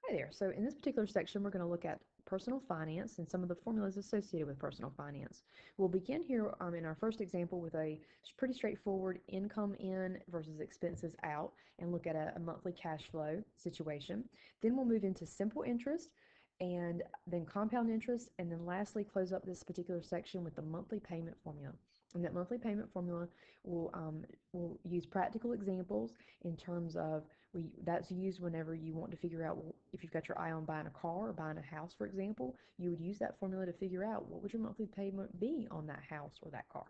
Hi there. So in this particular section, we're going to look at personal finance and some of the formulas associated with personal finance. We'll begin here in our first example with a pretty straightforward income in versus expenses out and look at a monthly cash flow situation. Then we'll move into simple interest and then compound interest, and then lastly close up this particular section with the monthly payment formula. And that monthly payment formula will use practical examples in terms of that's used whenever you want to figure out, well, if you've got your eye on buying a car or buying a house, for example, you would use that formula to figure out what would your monthly payment be on that house or that car.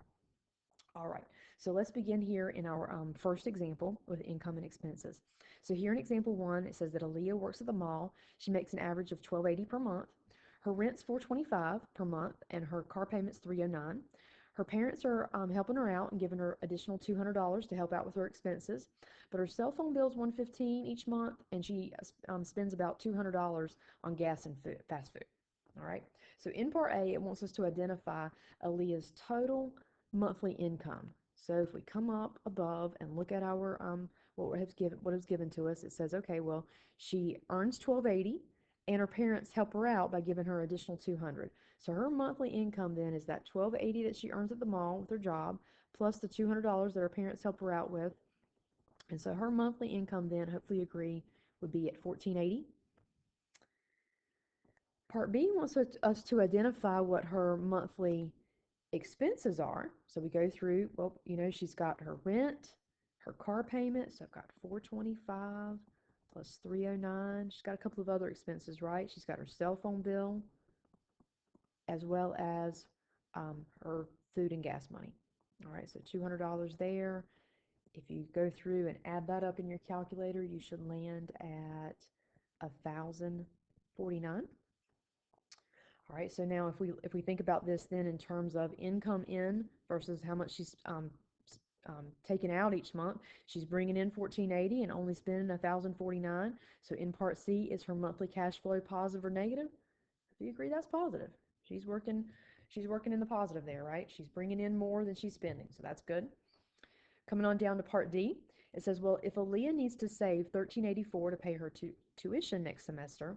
All right, so let's begin here in our first example with income and expenses. So here in example one, it says that Aaliyah works at the mall. She makes an average of $12.80 per month. Her rent's $425 per month, and her car payment's $309. Her parents are helping her out and giving her additional $200 to help out with her expenses, but her cell phone bill's $115 each month, and she spends about $200 on gas and food, fast food. All right. So in part A, it wants us to identify Aaliyah's total monthly income. So if we come up above and look at our what is given to us, it says, okay, well, she earns $12.80, and her parents help her out by giving her additional $200. So her monthly income then is that $12.80 that she earns at the mall with her job, plus the $200 that her parents help her out with. And so her monthly income then, hopefully you agree, would be at $14.80. Part B wants us to identify what her monthly expenses are. So we go through, well, she's got her rent, her car payment, so I've got $425 plus $309. She's got a couple of other expenses, right? She's got her cell phone bill as well as her food and gas money. All right, so $200 there. If you go through and add that up in your calculator, you should land at 1,049. All right, so now if we think about this then in terms of income in versus how much she's taken out each month, she's bringing in $1480 and only spending $1,049. So in part C, is her monthly cash flow positive or negative? Do you agree that's positive? She's working in the positive there, right? She's bringing in more than she's spending, so that's good. Coming on down to part D, it says, well, if Aaliyah needs to save $1384 to pay her tuition next semester,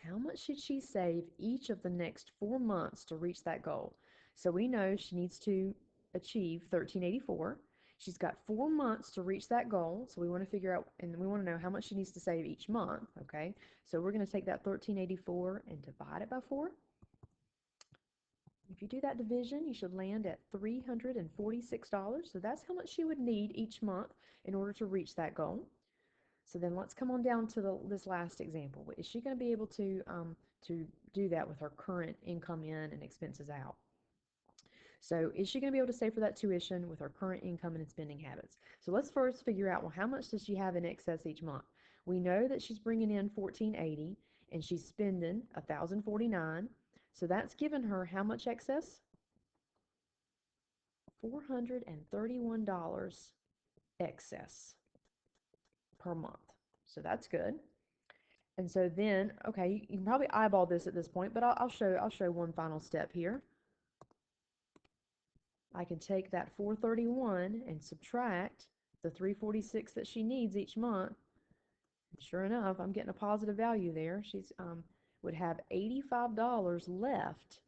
how much should she save each of the next 4 months to reach that goal? So we know she needs to achieve $1384. She's got 4 months to reach that goal, so we want to figure out, and we want to know how much she needs to save each month, okay? So we're going to take that $1384 and divide it by 4. If you do that division, you should land at $346. So that's how much she would need each month in order to reach that goal. So then let's come on down to this last example. Is she going to be able to do that with her current income in and expenses out? So is she going to be able to save for that tuition with her current income and spending habits? So let's first figure out, well, how much does she have in excess each month? We know that she's bringing in $1480 and she's spending $1,049. So that's given her how much excess? $431 excess per month. So that's good. And so then, okay, you can probably eyeball this at this point, but I'll show one final step here. I can take that 431 and subtract the 346 that she needs each month. Sure enough, I'm getting a positive value there. She's would have $85 left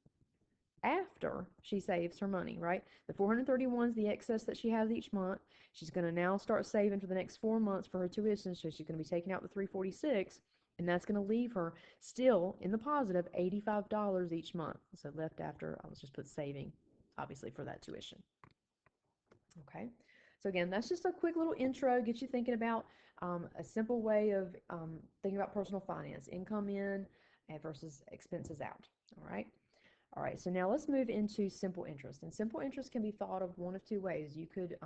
after she saves her money, right? The 431 is the excess that she has each month. She's going to now start saving for the next 4 months for her tuition, so she's going to be taking out the 346, and that's going to leave her still in the positive $85 each month. So left after, I'll just put saving, obviously, for that tuition. Okay, so again, that's just a quick little intro, get you thinking about a simple way of thinking about personal finance, income in versus expenses out. All right. All right, so now let's move into simple interest. And simple interest can be thought of one of two ways. You could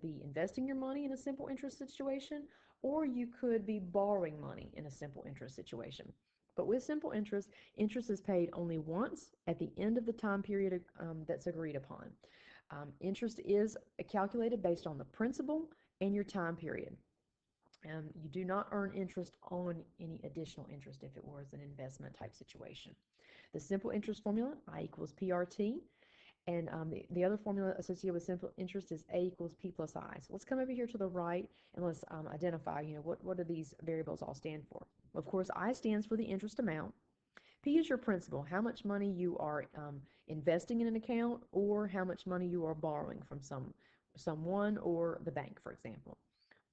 be investing your money in a simple interest situation, or you could be borrowing money in a simple interest situation. But with simple interest, interest is paid only once at the end of the time period that's agreed upon. Interest is calculated based on the principal and your time period. You do not earn interest on any additional interest if it was an investment type situation. The simple interest formula, I equals PRT, And the other formula associated with simple interest is A equals P plus I. So let's come over here to the right and let's identify, what do these variables all stand for? Of course, I stands for the interest amount. P is your principal, how much money you are investing in an account or how much money you are borrowing from someone or the bank, for example.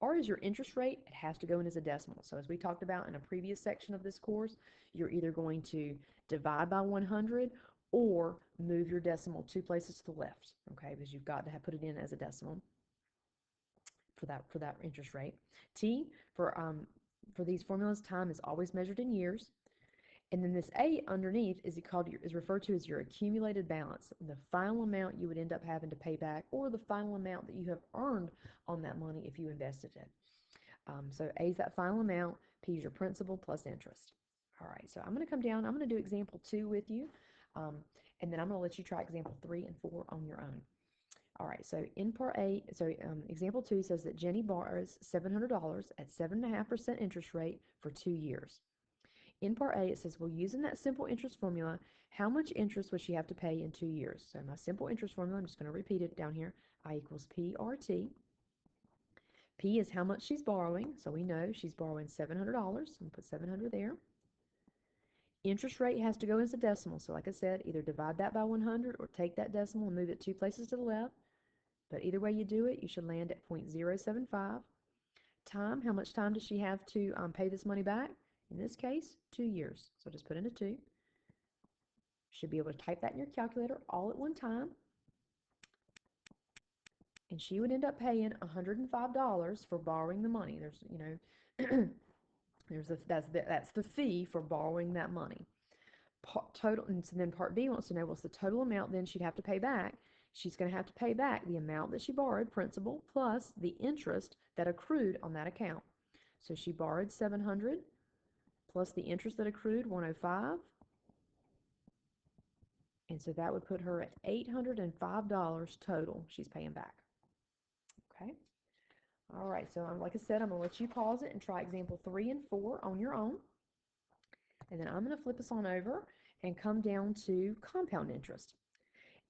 R is your interest rate. It has to go in as a decimal. So as we talked about in a previous section of this course, you're either going to divide by 100 or move your decimal 2 places to the left, okay, because you've got to put it in as a decimal for that interest rate. T, for these formulas, time is always measured in years. And then this A underneath is referred to as your accumulated balance, the final amount you would end up having to pay back, or the final amount that you have earned on that money if you invested it. So A is that final amount, P is your principal plus interest. All right, so I'm going to come down, I'm going to do example 2 with you, and then I'm going to let you try example 3 and 4 on your own. All right, so in part A, example 2 says that Jenny borrows $700 at 7.5% interest rate for 2 years. In part A, it says, well, using that simple interest formula, how much interest would she have to pay in 2 years? So my simple interest formula, I'm just going to repeat it down here. I equals PRT. P is how much she's borrowing. So we know she's borrowing $700. I'm put 700 there. Interest rate has to go as a decimal. So like I said, either divide that by 100 or take that decimal and move it 2 places to the left. But either way you do it, you should land at 0.075. Time, how much time does she have to pay this money back? In this case, 2 years. So just put in a 2. Should be able to type that in your calculator all at one time. And she would end up paying $105 for borrowing the money. That's the fee for borrowing that money. Total, and so then part B wants to know what's the total amount then she'd have to pay back. She's going to have to pay back the amount that she borrowed, principal, plus the interest that accrued on that account. So she borrowed $700 plus the interest that accrued, $105. And so that would put her at $805 total she's paying back. Okay. All right, so like I said, I'm going to let you pause it and try example 3 and 4 on your own. And then I'm going to flip us on over and come down to compound interest.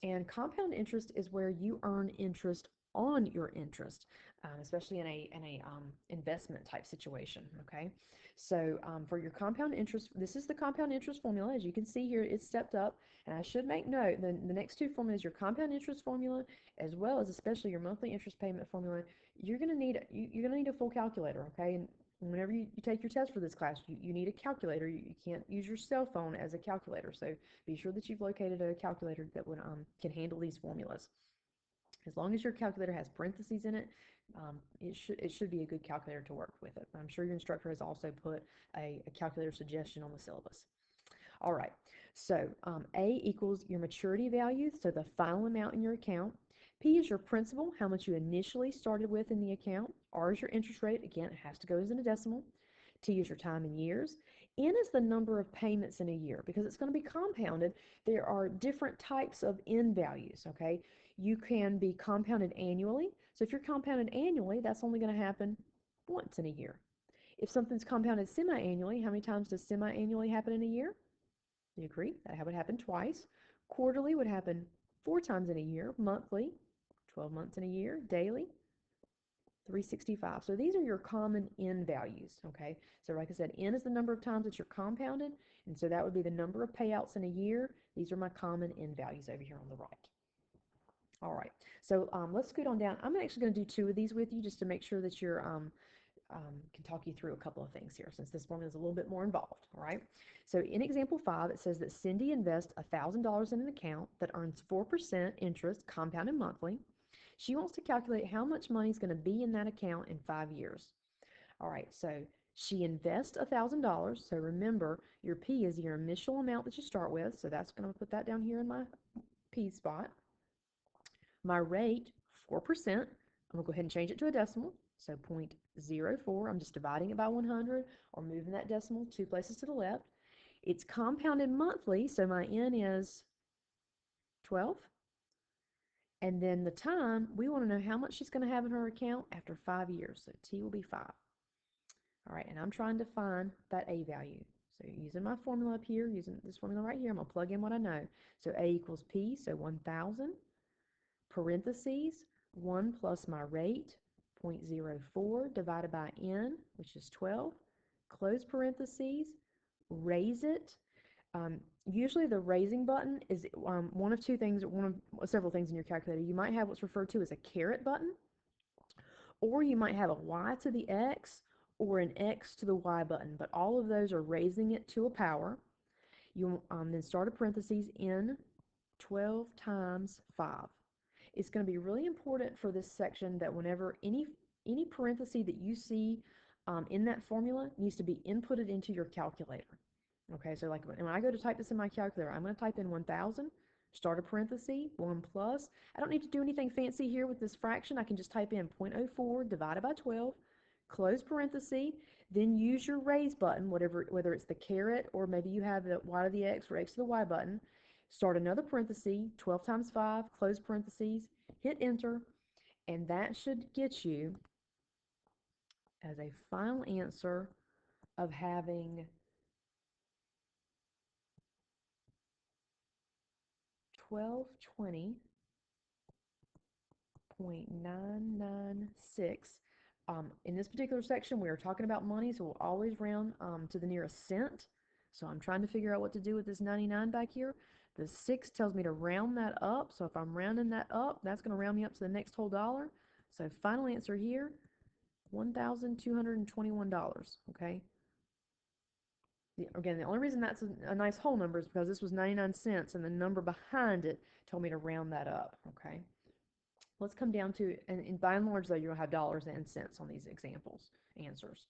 And compound interest is where you earn interest on your interest, especially in a investment type situation. Okay, so for your compound interest, this is the compound interest formula. As you can see here, it's stepped up. And I should make note, the next 2 formulas, your compound interest formula, as well as especially your monthly interest payment formula, you're going to need a full calculator. Okay, and whenever you take your test for this class, you need a calculator. You can't use your cell phone as a calculator. So be sure that you've located a calculator that can handle these formulas. As long as your calculator has parentheses in it, it should be a good calculator to work with it. I'm sure your instructor has also put a calculator suggestion on the syllabus. All right, so A equals your maturity value, so the final amount in your account. P is your principal, how much you initially started with in the account. R is your interest rate. Again, it has to go as in a decimal. T is your time in years. N is the number of payments in a year. Because it's going to be compounded, there are different types of N values, okay? You can be compounded annually. So if you're compounded annually, that's only going to happen once in a year. If something's compounded semi-annually, how many times does semi-annually happen in a year? Do you agree? That would happen twice. Quarterly would happen 4 times in a year. Monthly, 12 months in a year. Daily, 365. So these are your common N values, okay? So like I said, N is the number of times that you're compounded, and so that would be the number of payouts in a year. These are my common N values over here on the right. All right, so let's scoot on down. I'm actually going to do 2 of these with you just to make sure that you're can talk you through a couple of things here since this formula is a little bit more involved. All right, so in example 5, it says that Cindy invests $1,000 in an account that earns 4% interest compounded monthly. She wants to calculate how much money is going to be in that account in 5 years. All right, so she invests $1,000. So remember, your P is your initial amount that you start with. So that's going to put that down here in my P spot. My rate, 4%. I'm going to go ahead and change it to a decimal. So 0.04. I'm just dividing it by 100 or moving that decimal 2 places to the left. It's compounded monthly, so my N is 12. And then the time, we want to know how much she's going to have in her account after 5 years. So T will be 5. All right, and I'm trying to find that A value. So using my formula up here, using this formula right here, I'm going to plug in what I know. So A equals P, so 1,000, parentheses, 1 plus my rate, 0.04, divided by N, which is 12, close parentheses, raise it. Usually the raising button is one of two things, one of several things in your calculator. You might have what's referred to as a caret button, or you might have a y to the x or an x to the y button, but all of those are raising it to a power. You then start a parentheses in 12 times 5. It's going to be really important for this section that whenever any parenthesis that you see in that formula needs to be inputted into your calculator. Okay, so like when I go to type this in my calculator, I'm going to type in 1,000, start a parenthesis, 1 plus. I don't need to do anything fancy here with this fraction. I can just type in 0.04 divided by 12, close parenthesis, then use your raise button, whether it's the caret or maybe you have the y to the x or x to the y button. Start another parenthesis, 12 times 5, close parentheses, hit enter, and that should get you as a final answer of having 1220.996. In this particular section, we are talking about money, so we'll always round to the nearest cent. So I'm trying to figure out what to do with this 99 back here. The 6 tells me to round that up, so if I'm rounding that up, that's going to round me up to the next whole dollar. So final answer here, $1,221, okay? Again, the only reason that's a nice whole number is because this was 99 cents, and the number behind it told me to round that up, okay? Let's come down to, and by and large, though, you'll have dollars and cents on these examples, answers.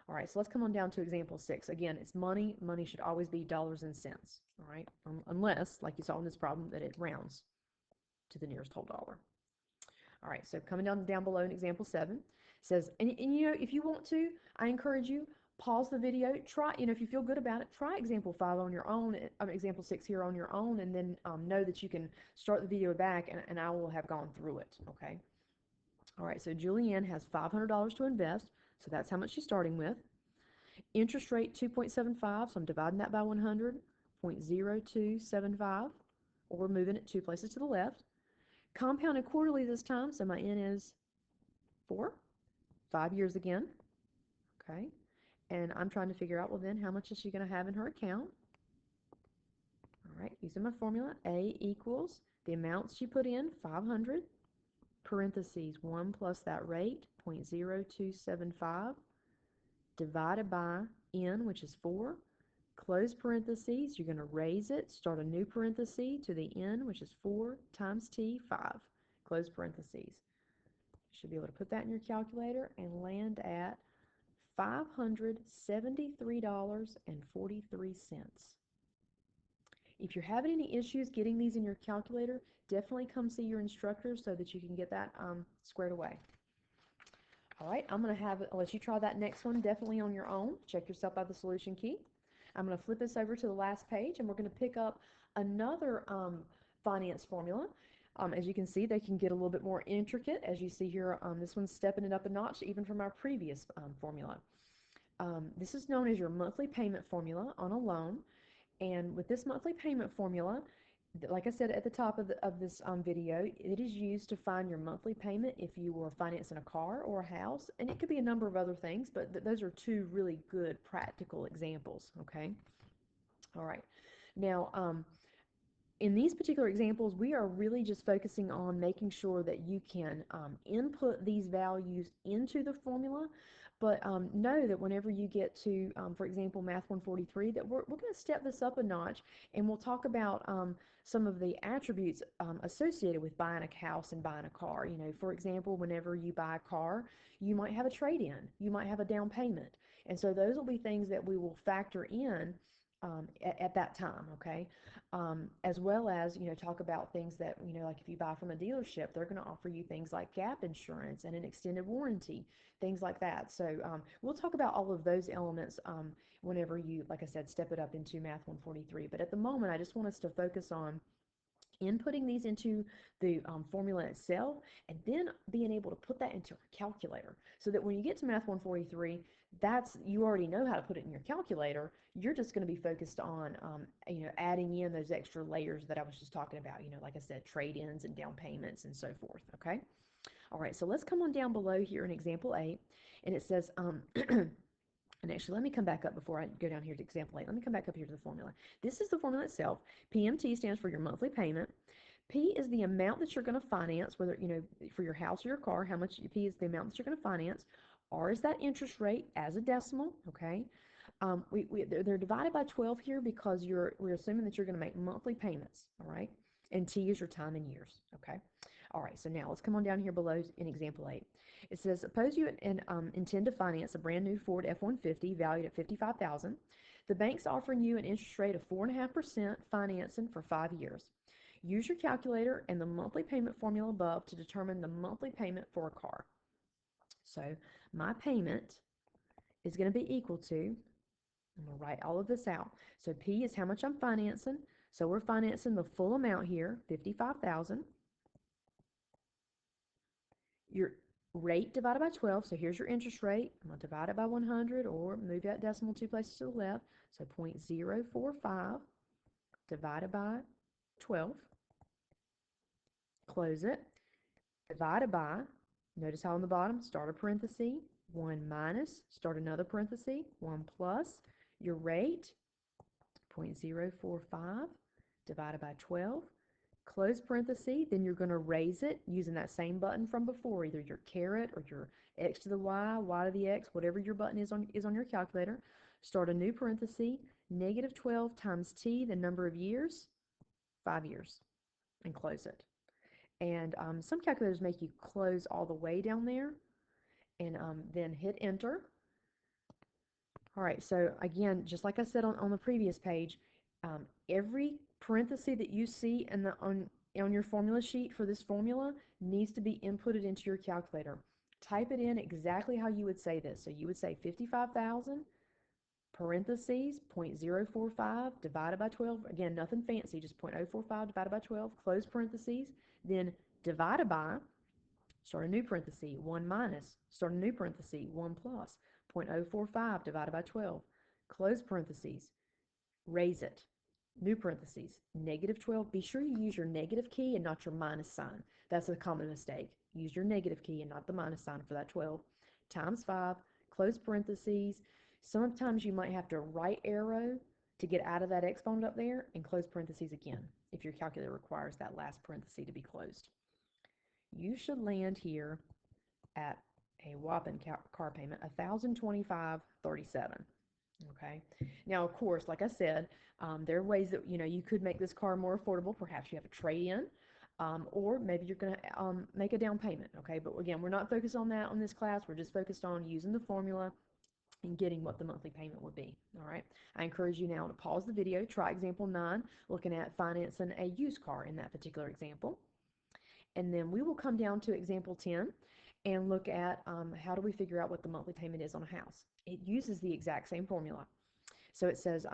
All right, so let's come on down to example 6. Again, it's money. Money should always be dollars and cents, all right? Unless, like you saw in this problem, that it rounds to the nearest whole dollar. All right, so coming down below in example 7, says, and you know, if you want to, I encourage you, pause the video, try, you know, if you feel good about it, try example 5 on your own, example 6 here on your own, and then know that you can start the video back and I will have gone through it, okay? All right, so Julianne has $500 to invest, so that's how much she's starting with. Interest rate 2.75, so I'm dividing that by 100, 0.0275, or we're moving it 2 places to the left. Compounded quarterly this time, so my N is 4, 5 years again, okay? And I'm trying to figure out, well then, how much is she going to have in her account? All right, using my formula, A equals the amount she put in, 500, parentheses, 1 plus that rate, 0.0275, divided by N, which is 4, close parentheses, you're going to raise it, start a new parenthesis to the N, which is 4 times T, 5, close parentheses. You should be able to put that in your calculator and land at $573.43. If you're having any issues getting these in your calculator, definitely come see your instructor so that you can get that squared away. All right, I'll let you try that next one definitely on your own. Check yourself by the solution key. I'm going to flip this over to the last page, and we're going to pick up another finance formula. As you can see, they can get a little bit more intricate. As you see here, this one's stepping it up a notch even from our previous formula. This is known as your monthly payment formula on a loan. And with this monthly payment formula, like I said at the top of this video, it is used to find your monthly payment if you were financing a car or a house. And it could be a number of other things, but those are two really good practical examples, okay? All right. Now, in these particular examples, we are really just focusing on making sure that you can input these values into the formula, but know that whenever you get to, for example, Math 143, that we're going to step this up a notch, and we'll talk about some of the attributes associated with buying a house and buying a car. You know, for example, whenever you buy a car, you might have a trade-in, you might have a down payment, and so those will be things that we will factor in at that time, okay? As well as, you know, talk about things that, you know, like if you buy from a dealership, they're going to offer you things like gap insurance and an extended warranty, things like that. So we'll talk about all of those elements whenever you, like I said, step it up into Math 143. But at the moment, I just want us to focus on inputting these into the formula itself, and then being able to put that into a calculator so that when you get to Math 143, you already know how to put it in your calculator. You're just going to be focused on adding in those extra layers that I was just talking about, like I said, trade-ins and down payments and so forth. Okay. All right, so let's come on down below here in example 8, and it says and actually, let me come back up before I go down here to example 8. Let me come back up here to the formula. This is the formula itself. PMT stands for your monthly payment. P is the amount that you're going to finance, whether, for your house or your car, how much P is the amount that you're going to finance. R is that interest rate as a decimal, okay? They're divided by 12 here because we're assuming that you're going to make monthly payments, all right? And T is your time in years, okay? All right, so now let's come on down here below in example 8. It says, suppose you intend to finance a brand new Ford F-150 valued at $55,000. The bank's offering you an interest rate of 4.5% financing for 5 years. Use your calculator and the monthly payment formula above to determine the monthly payment for a car. So my payment is going to be equal to, I'm going to write all of this out. So P is how much I'm financing. So we're financing the full amount here, $55,000. Your rate divided by 12, so here's your interest rate. I'm going to divide it by 100 or move that decimal 2 places to the left. So 0.045 divided by 12. Close it. Divided by, notice how on the bottom, start a parenthesis, 1 minus, start another parenthesis, 1 plus. Your rate, 0.045 divided by 12. Close parenthesis, then you're going to raise it using that same button from before, either your caret or your x to the y, y to the x, whatever your button is on your calculator. Start a new parenthesis, negative 12 times t, the number of years, 5 years, and close it. And some calculators make you close all the way down there, and then hit enter. All right, so again, just like I said on the previous page, every parenthesis that you see on your formula sheet for this formula needs to be inputted into your calculator. Type it in exactly how you would say this. So you would say 55,000 parentheses 0.045 divided by 12. Again, nothing fancy, just 0.045 divided by 12. Close parentheses, then divided by, start a new parenthesis, 1 minus, start a new parenthesis, 1 plus, 0.045 divided by 12. Close parentheses, raise it, new parentheses, negative 12. Be sure you use your negative key and not your minus sign. That's a common mistake. Use your negative key and not the minus sign for that 12. Times 5, close parentheses. Sometimes you might have to right arrow to get out of that exponent up there and close parentheses again if your calculator requires that last parenthesis to be closed. You should land here at a whopping car payment, $1,025.37. Okay. Now, of course, like I said, there are ways that you could make this car more affordable. Perhaps you have a trade-in, or maybe you're going to make a down payment. Okay. But again, we're not focused on that on this class. We're just focused on using the formula and getting what the monthly payment would be. All right. I encourage you now to pause the video, try example 9, looking at financing a used car in that particular example. And then we will come down to example 10 and look at how do we figure out what the monthly payment is on a house. It uses the exact same formula. So it says,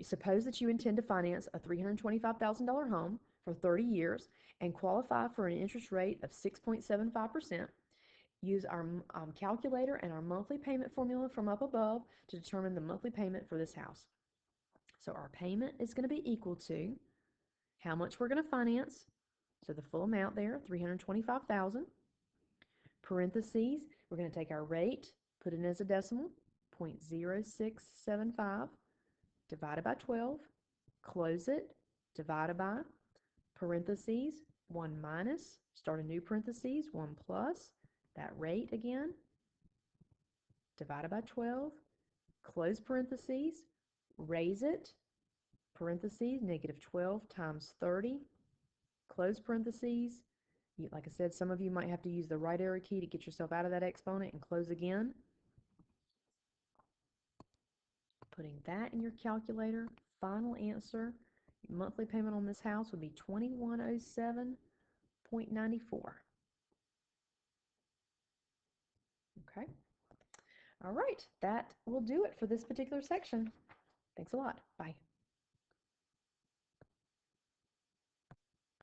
suppose that you intend to finance a $325,000 home for 30 years and qualify for an interest rate of 6.75%. Use our calculator and our monthly payment formula from up above to determine the monthly payment for this house. So our payment is going to be equal to how much we're going to finance. So the full amount there, $325,000. Parentheses, we're going to take our rate, put it in as a decimal, 0.0675 divided by 12, close it, divided by, parentheses, 1 minus, start a new parentheses, 1 plus, that rate again, divided by 12, close parentheses, raise it, parentheses, negative 12 times 30, close parentheses. Like I said, some of you might have to use the right arrow key to get yourself out of that exponent and close again. Putting that in your calculator, final answer, monthly payment on this house would be $2,107.94. Okay. All right, that will do it for this particular section. Thanks a lot. Bye.